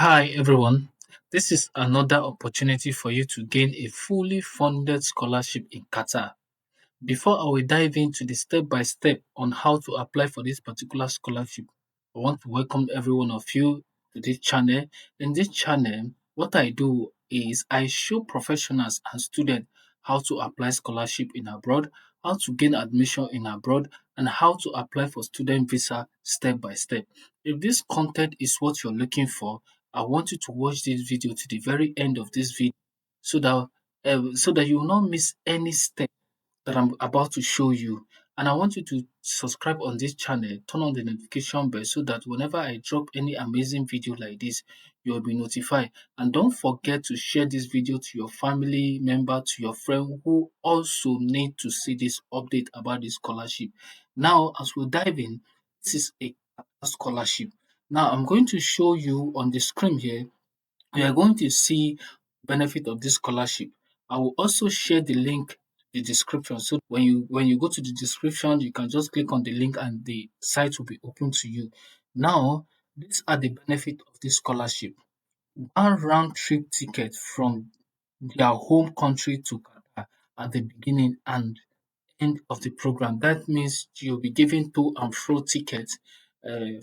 Hi everyone. This is another opportunity for you to gain a fully funded scholarship in Qatar. Before I will dive into the step by step on how to apply for this particular scholarship, I want to welcome every one of you to this channel. In this channel, what I do is I show professionals and students how to apply scholarship in abroad, how to gain admission in abroad, and how to apply for student visa step by step. If this content is what you're looking for, I want you to watch this video to the very end of this video so that you will not miss any step that I'm about to show you. And I want you to subscribe on this channel, turn on the notification bell so that whenever I drop any amazing video like this, you'll be notified. And don't forget to share this video to your family member, to your friend who also need to see this update about this scholarship. Now, as we dive in, this is a scholarship. Now, I'm going to show you on the screen here we are going to see benefit of this scholarship. I will also share the link in the description. So when you go to the description, you can just click on the link and the site will be open to you. Now, these are the benefit of this scholarship. One round trip ticket from their home country to Qatar at the beginning and end of the program. That means you'll be given to and fro tickets,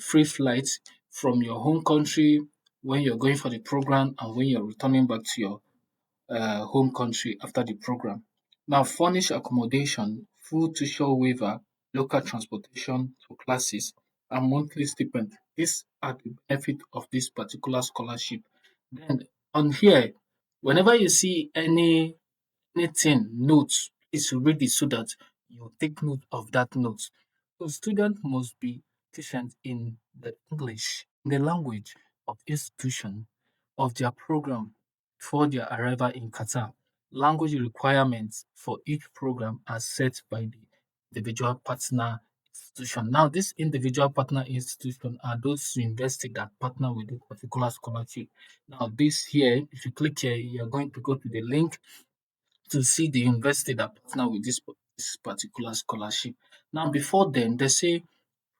free flights from your home country when you're going for the program and when you're returning back to your home country after the program. Now, furnish accommodation, full tuition waiver, local transportation to classes, and monthly stipend. These are the benefit of this particular scholarship. Then on here, whenever you see anything, notes, please read it so that you take note of that note. So student must be proficient in the English, the language of institution of their program before their arrival in Qatar. Language requirements for each program are set by the individual partner institution. Now, this individual partner institution are those universities that partner with a particular scholarship. Now, this here, if you click here, you're going to go to the link to see the university that partner with this particular scholarship. Now, before then, they say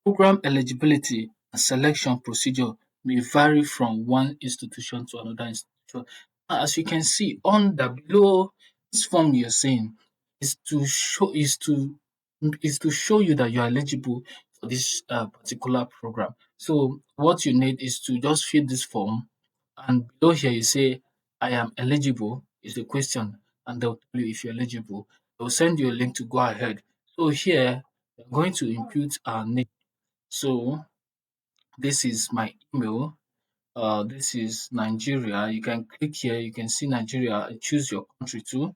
program eligibility and selection procedure may vary from one institution to another institution. Now, as you can see on the below this form you're saying is to show you that you are eligible for this particular program. So what you need is to just fill this form, and below here you say I am eligible is the question, and they'll tell you if you're eligible. They'll send you a link to go ahead. So here we're going to input our name. So this is my email. This is Nigeria. You can click here. You can see Nigeria. Choose your country too,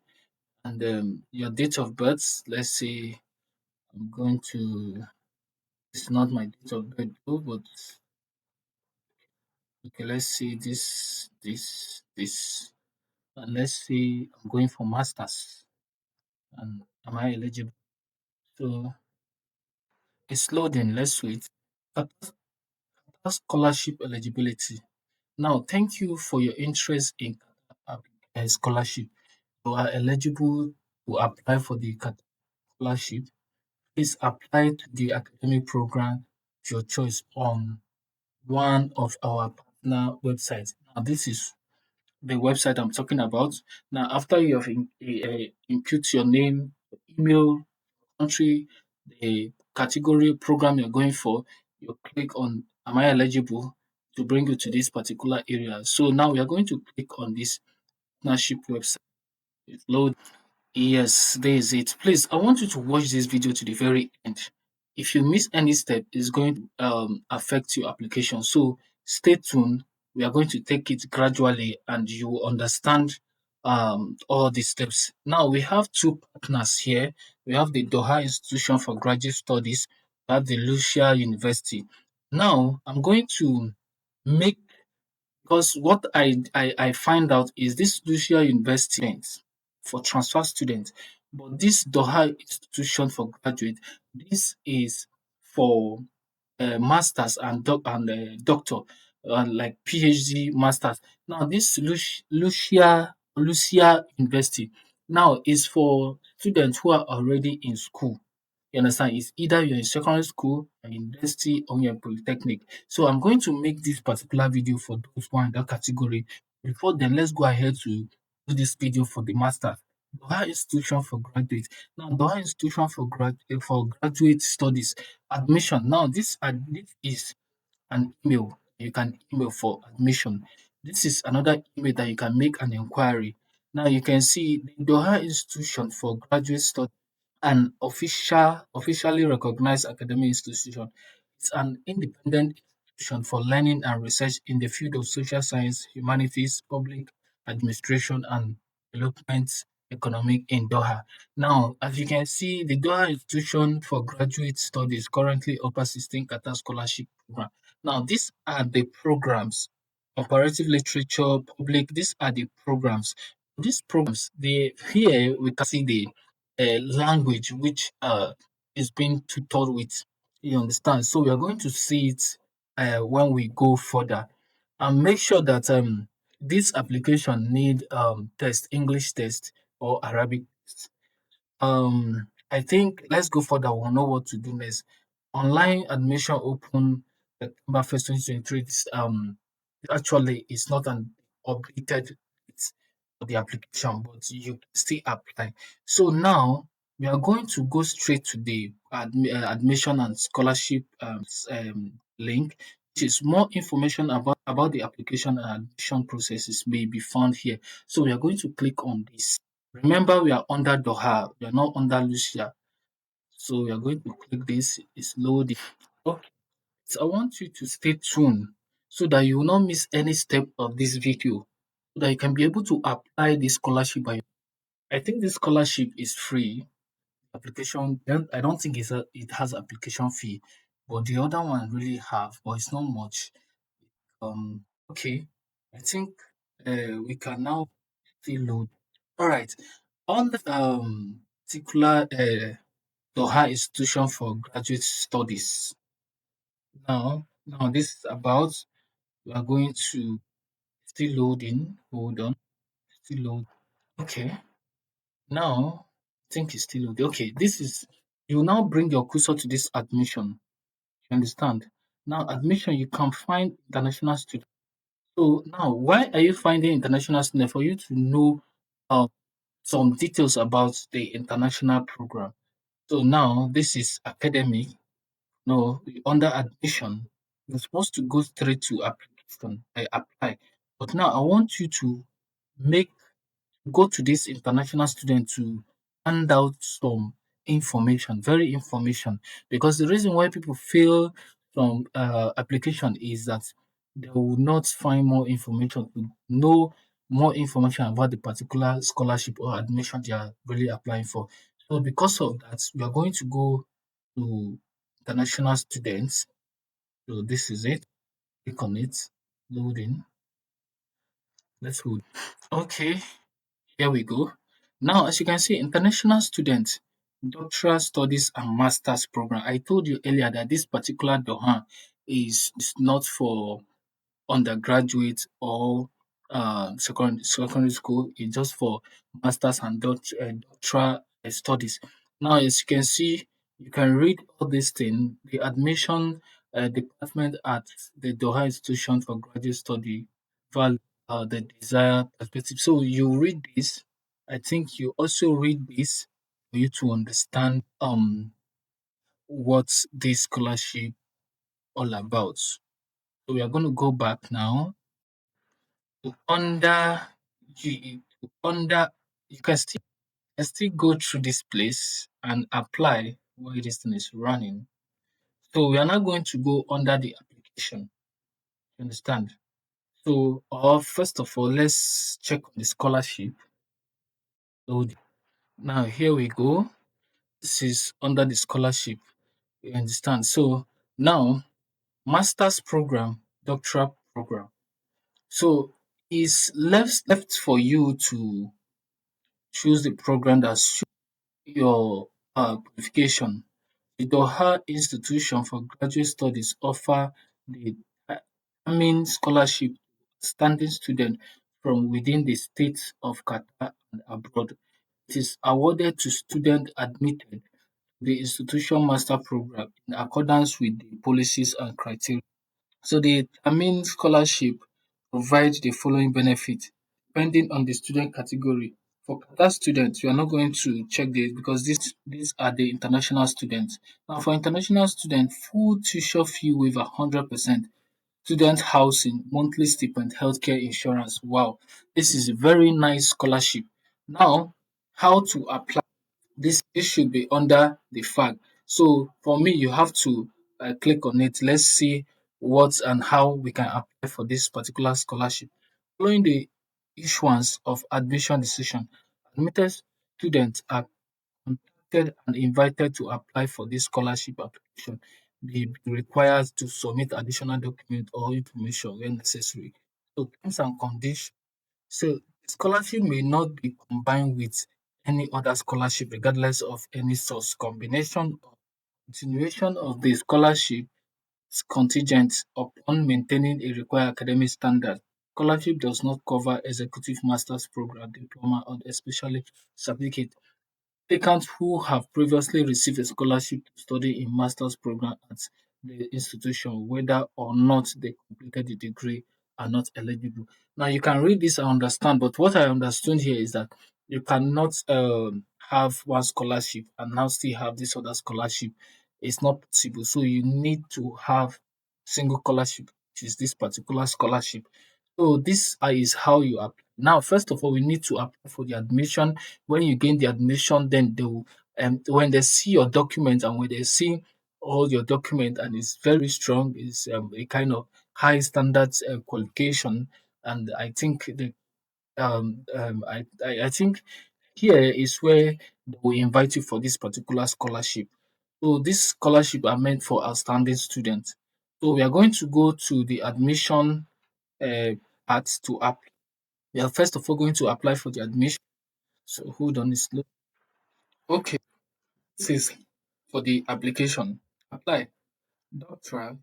and your date of birth. Let's say I'm going to. It's not my date of birth though, but okay. Let's see this, and let's say I'm going for masters. And am I eligible? So it's loading. Let's wait. Qatar scholarship eligibility. Now, thank you for your interest in Qatar scholarship. You are eligible to apply for the Qatar scholarship. Please apply to the academic program of your choice on one of our partner websites. Now, this is the website I'm talking about. Now, after you have input your name, email, country, the category program you're going for, you click on Am I eligible to bring you to this particular area. So now we are going to click on this partnership website. Load. Yes, there is it. Please, I want you to watch this video to the very end. If you miss any step, it's going to affect your application. So stay tuned. We are going to take it gradually and you will understand all the steps. Now, we have two partners here. We have the Doha Institution for Graduate Studies, we have the Lucia University. Now, I'm going to make because what I find out is this Lucia University for transfer students, but this Doha institution for graduate, this is for masters and doctor, like PhD masters. Now this Lucia University now is for students who are already in school. You understand? It's either you're in secondary school, a university, or you're in polytechnic. So I'm going to make this particular video for those who are in that category. Before then, let's go ahead to do this video for the master. Doha Institution for Graduate. Now, Doha Institution for Graduate Studies admission. Now, this is an email you can email for admission. This is another email that you can make an inquiry. Now, you can see the Doha Institution for Graduate Studies, an officially recognized academic institution. It's an independent institution for learning and research in the field of social science, humanities, public administration, and development economic in Doha. Now, as you can see, the Doha Institution for Graduate Studies currently offers 16 Qatar scholarship program. Now, these are the programs: comparative literature, public. These are the programs. These programs, they here we can see the language which is being tutored with. You understand? So we are going to see it when we go further, and make sure that this application need test English test or Arabic test. I think let's go further. We'll know what to do next. Online admission open September 1st, 2023. This actually it's not an updated it's for the application, but you can still apply. So now we are going to go straight to the admission and scholarship link, which is more information about the application and admission processes may be found here. So we are going to click on this. Remember, we are under Doha, we are not under Lucia. So we are going to click this, it's loading. Okay, so I want you to stay tuned so that you will not miss any step of this video, so that you can be able to apply this scholarship. I think this scholarship is free. Application, I don't think it has application fee, but the other one really have, but it's not much. Okay, I think we can now still load. All right, on the particular Doha Institution for Graduate Studies. Now this is about, we are going to still loading. Hold on, still load. Okay, now I think it's still loading. Okay, this is, you now bring your cursor to this admission. You understand? Now admission, you can find international student. So now, why are you finding international student? For you to know uh, some details about the international program. So now this is academic. No, under admission, you're supposed to go straight to application, apply. But now I want you to make go to this international student to hand out some information, very information. Because the reason why people fail from application is that they will not find more information to know more information about the particular scholarship or admission they are really applying for. So because of that, we are going to go to international students. So this is it. Click on it. Loading. Let's load. Okay, here we go. Now, as you can see, international students, doctoral studies and master's program. I told you earlier that this particular Doha is not for undergraduate or secondary school. It's just for masters and doctoral studies. Now, as you can see, you can read all these things. The admission department at the Doha Institution for Graduate Study value the desired perspective. So you read this. I think you also read this for you to understand what this scholarship all about. So we are going to go back now to under you can still go through this place and apply while this thing is running. So we are now going to go under the application. You understand? So first of all, let's check on the scholarship. So now here we go. This is under the scholarship. You understand? So now master's program, doctoral program. So it's left for you to choose the program that suits your qualification. The Doha Institution for Graduate Studies offer the main scholarship to standing student from within the states of Qatar and abroad. It is awarded to students admitted the institution master program in accordance with the policies and criteria. So the main scholarship provides the following benefit depending on the student category. For Qatar students, we are not going to check this because these are the international students. Now, for international students, full tuition fee waiver 100%, student housing, monthly stipend, healthcare insurance. Wow, this is a very nice scholarship. Now, how to apply? This should be under the flag. So for me, you have to click on it. Let's see what and how we can apply for this particular scholarship. Following the issuance of admission decision, admitted students are contacted and invited to apply for this scholarship application. They be required to submit additional document or information when necessary. So terms and conditions. So scholarship may not be combined with any other scholarship regardless of any source. Combination or continuation of the scholarship is contingent upon maintaining a required academic standard. Scholarship does not cover executive master's program, diploma, or especially certificate. Applicants who have previously received a scholarship to study in master's program at the institution, whether or not they completed the degree, are not eligible. Now you can read this and understand, but what I understood here is that you cannot have one scholarship and now still have this other scholarship. It's not possible. So you need to have single scholarship, which is this particular scholarship. So this is how you apply. Now, first of all, we need to apply for the admission. When you gain the admission, then they will, when they see your document and when they see all your document and it's very strong, it's a kind of high standards qualification, and I think I think here is where they will invite you for this particular scholarship. So this scholarship are meant for outstanding students. So we are going to go to the admission uh, part to apply. We are first of all going to apply for the admission. So hold on, it's low. Okay, this is for the application. Apply. Doctoral.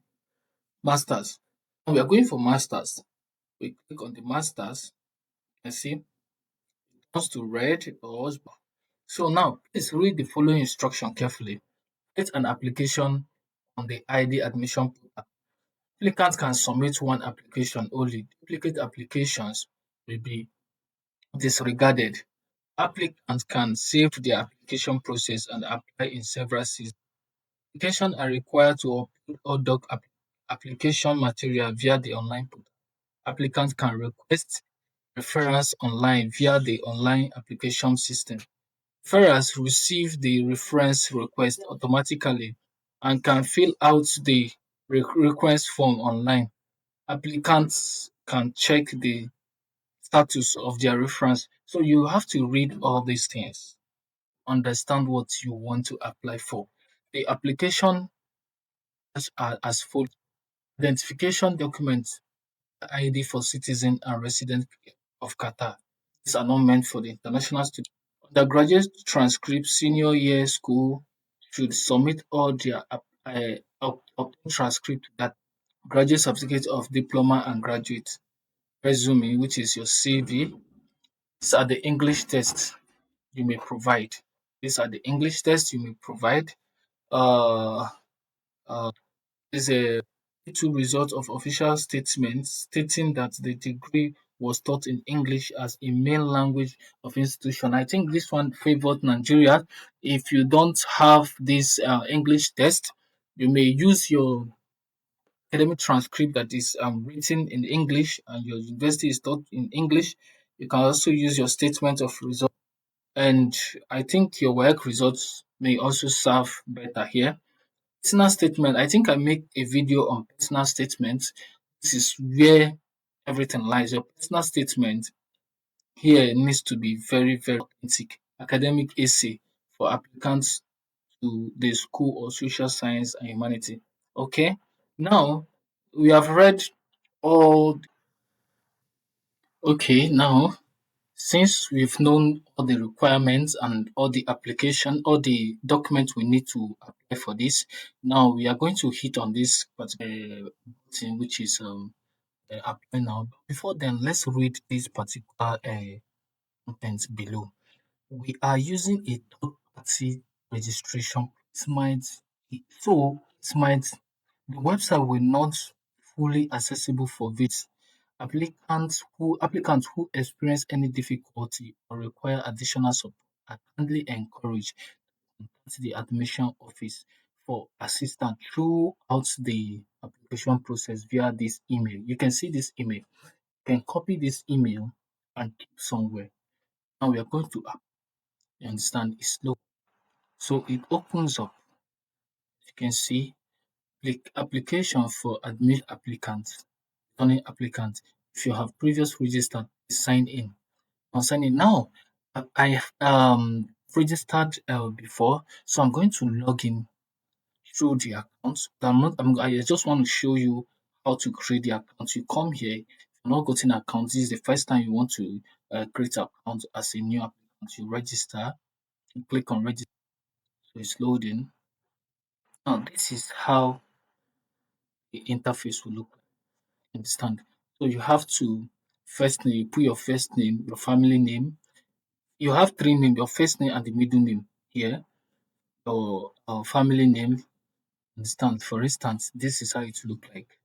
Masters. Now we are going for masters. We click on the masters and see it wants to read or so now please read the following instruction carefully. Get an application on the ID admission portal. Applicants can submit one application only. Duplicate applications will be disregarded. Applicants can save their application process and apply in several seasons. Applications are required to upload all application material via the online portal. Applicants can request referrals online via the online application system. Referrals receive the reference request automatically and can fill out the request form online. Applicants can check the status of their reference. So you have to read all these things, understand what you want to apply for. The application are as follows: identification documents, ID for citizen and resident of Qatar. These are not meant for the international students. Undergraduate transcript, senior year school should submit all their transcript that graduate certificate of diploma and graduate resume, which is your CV. These are the English tests you may provide. These are the English tests you may provide. Uh, uh, is a two result of official statements stating that the degree was taught in English as a main language of institution. I think this one favored Nigeria. If you don't have this English test, you may use your academic transcript that is written in English and your university is taught in English. You can also use your statement of result, and I think your work results may also serve better here. Personal statement. I think I make a video on personal statements. This is where everything lies. Your personal statement here needs to be very, very authentic. Academic essay for applicants to the School of Social Science and Humanity. Okay. Now we have read all. Okay. Now since we've known all the requirements and all the application, all the documents we need to apply for this, now we are going to hit on this particular button, which is apply now. Before then, let's read this particular content below. We are using a third-party registration It might it might the website will not fully accessible for visitors. Applicants who experience any difficulty or require additional support are kindly encouraged to contact the admission office for assistance throughout the application process via this email. You can see this email. You can copy this email and keep somewhere. Now we are going to you understand it's slow. So it opens up. You can see application for admit applicants, returning applicants. If you have previous registered, sign in. On sign in now, I have registered before, so I'm going to log in through the account. I just want to show you how to create the account. You come here. If you're not gotten an account, this is the first time you want to create an account as a new applicant. You register. You click on register. So it's loading. Now this is how the interface will look. Understand? So you have to first name, you put your first name, your family name. You have three names, your first name and the middle name here. Your family name. Understand? For instance, this is how it look like.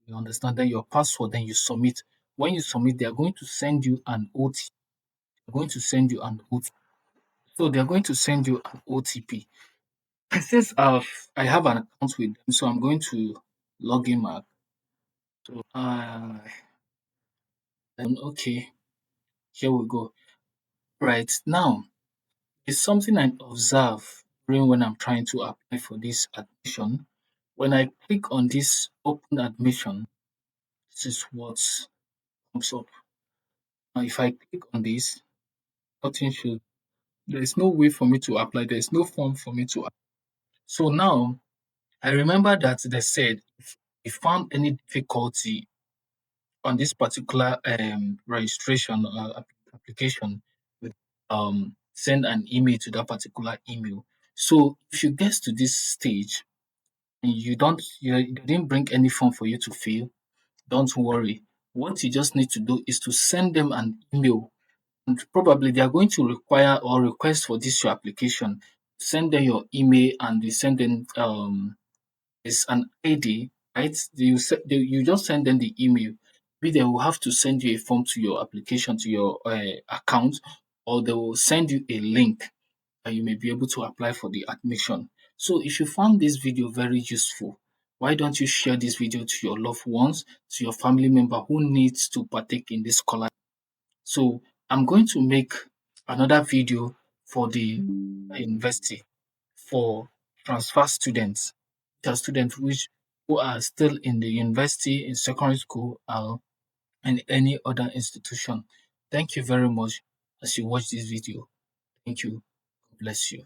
You understand? Then your password, then you submit. When you submit, they are going to send you an OTP. They're going to send you an OTP. So they're going to send you an OTP. Since I have an account with them, so I'm going to log in my. So okay, here we go. Right now, it's something I observe during when I'm trying to apply for this admission. When I click on this open admission, this is what comes up. Now, if I click on this, nothing should. There is no way for me to apply. There is no form for me to. So now I remember that they said if you found any difficulty on this particular registration application, with send an email to that particular email. So if you get to this stage and you didn't bring any form for you to fill, don't worry. What you just need to do is to send them an email, and probably they are going to require or request for this your application. Send them your email and they send them is an ID, right? You just send them the email. Maybe they will have to send you a form to your application to your account, or they will send you a link and you may be able to apply for the admission. So if you found this video very useful, why don't you share this video to your loved ones, to your family member who needs to partake in this scholarship? So I'm going to make another video for the university for transfer students, the students which who are still in the university, in secondary school, and any other institution. Thank you very much as you watch this video. Thank you. God bless you.